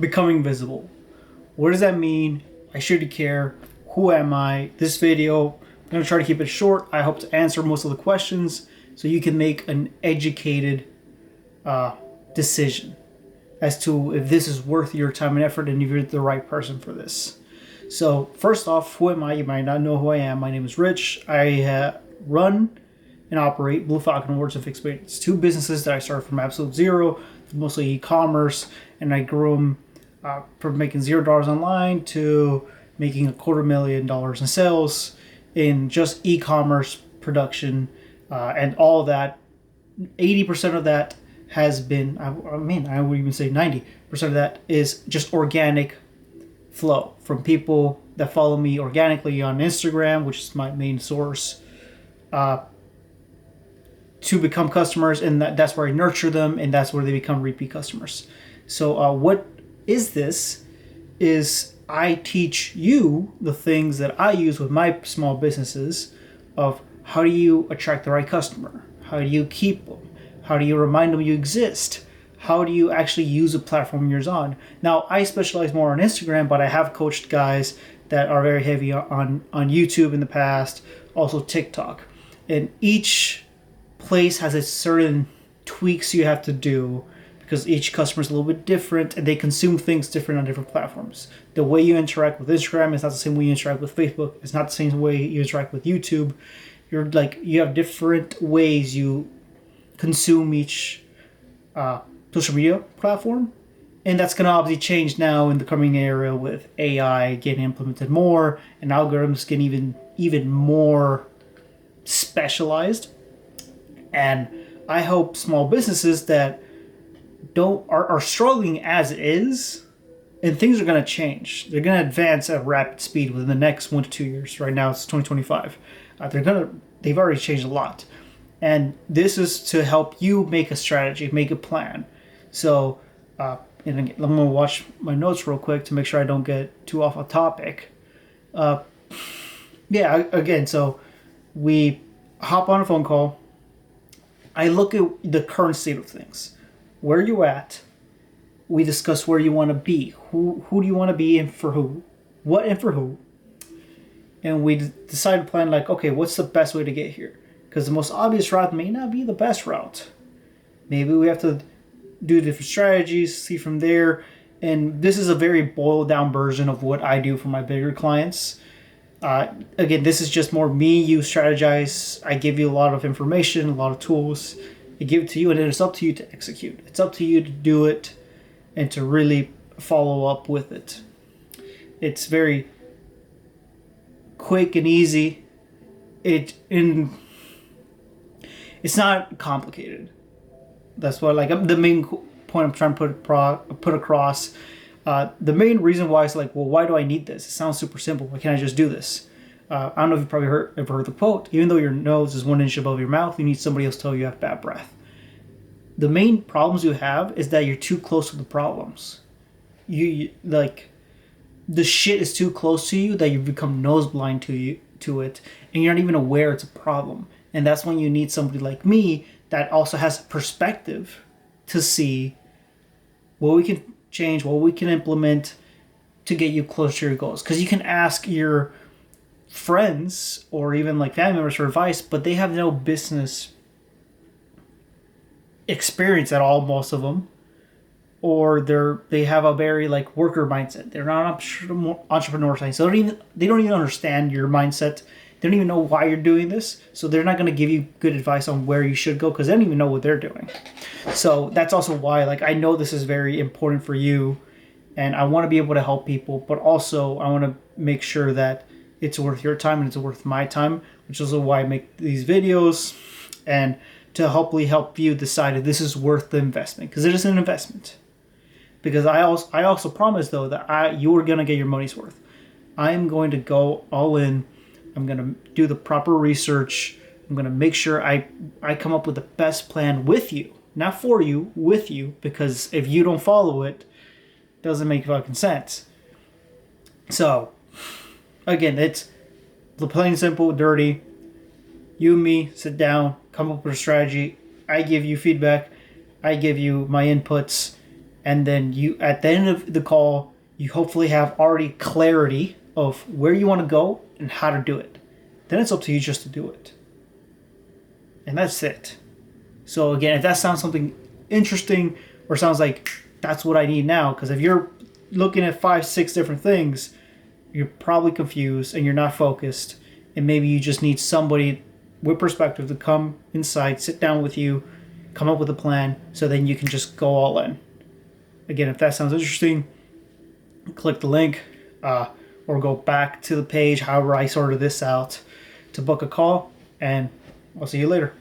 becoming visible. What does that mean? I should care. Who am I? This video, I'm going to try to keep it short. I hope to answer most of the questions so you can make an educated decision as to if this is worth your time and effort and if you're the right person for this. So first off, who am I? You might not know who I am. My name is Rich. I run and operate Blue Falcon Words of Experience, two businesses that I started from absolute zero, mostly e-commerce, and I grew them from making $0 online to making $250,000 in sales in just e-commerce production, and all that. 80% of that has been, I would even say 90% of that is just organic flow from people that follow me organically on Instagram, which is my main source, to become customers, and that's where I nurture them, and that's where they become repeat customers. So what is this? Is I teach you the things that I use with my small businesses of how do you attract the right customer? How do you keep them? How do you remind them you exist? How do you actually use a platform you're on? Now, I specialize more on Instagram, but I have coached guys that are very heavy on YouTube in the past, also TikTok. And each place has a certain tweaks you have to do because each customer is a little bit different and they consume things different on different platforms. The way you interact with Instagram is not the same way you interact with Facebook. It's not the same way you interact with YouTube. You have different ways you consume each social media platform, and that's going to obviously change now in the coming era with AI getting implemented more and algorithms getting even more specialized. And I hope small businesses that are struggling as it is, and things are going to change. They're going to advance at rapid speed within the next 1 to 2 years. Right now it's 2025. They've already changed a lot. And this is to help you make a strategy, make a plan. So, and again, I'm going to watch my notes real quick to make sure I don't get too off a topic. So we hop on a phone call. I look at the current state of things. Where you at? We discuss where you want to be. Who do you want to be and for who? What and for who? And we decide to plan okay, what's the best way to get here? Because the most obvious route may not be the best route. Maybe we have to do different strategies, see from there. And this is a very boiled down version of what I do for my bigger clients. Again, this is just more me, you strategize. I give you a lot of information, a lot of tools. I give it to you, and then it's up to you to execute. It's up to you to do it and to really follow up with it. It's very quick and easy. It's not complicated. That's what the main point I'm trying to put across. The main reason why is why do I need this? It sounds super simple. Why can't I just do this? I don't know if you've probably ever heard the quote. Even though your nose is 1 inch above your mouth, you need somebody else to tell you have bad breath. The main problems you have is that you're too close to the problems. The shit is too close to you that you become nose blind to it, and you're not even aware it's a problem. And that's when you need somebody like me that also has perspective to see what we can change, what we can implement to get you closer to your goals. Because you can ask your friends or even family members for advice, but they have no business experience at all, most of them. Or they have a very worker mindset. They're not entrepreneur mindset. So they don't even understand your mindset. They don't even know why you're doing this. So they're not going to give you good advice on where you should go because they don't even know what they're doing. So that's also why I know this is very important for you, and I want to be able to help people, but also I want to make sure that it's worth your time and it's worth my time, which is why I make these videos, and to hopefully help you decide if this is worth the investment, because it is an investment. Because I also promise though that you're gonna get your money's worth. I am going to go all in. I'm gonna do the proper research. I'm gonna make sure I come up with the best plan with you, not for you, with you. Because if you don't follow it, it doesn't make fucking sense. So, again, it's plain simple, dirty. You and me sit down, come up with a strategy. I give you feedback. I give you my inputs. And then you, at the end of the call, you hopefully have already clarity of where you want to go and how to do it. Then it's up to you just to do it. And that's it. So again, if that sounds something interesting or sounds like that's what I need now, because if you're looking at 5, 6 different things, you're probably confused and you're not focused, and maybe you just need somebody with perspective to come inside, sit down with you, come up with a plan, so then you can just go all in. Again, if that sounds interesting, click the link or go back to the page, however I sorted this out, to book a call, and I'll see you later.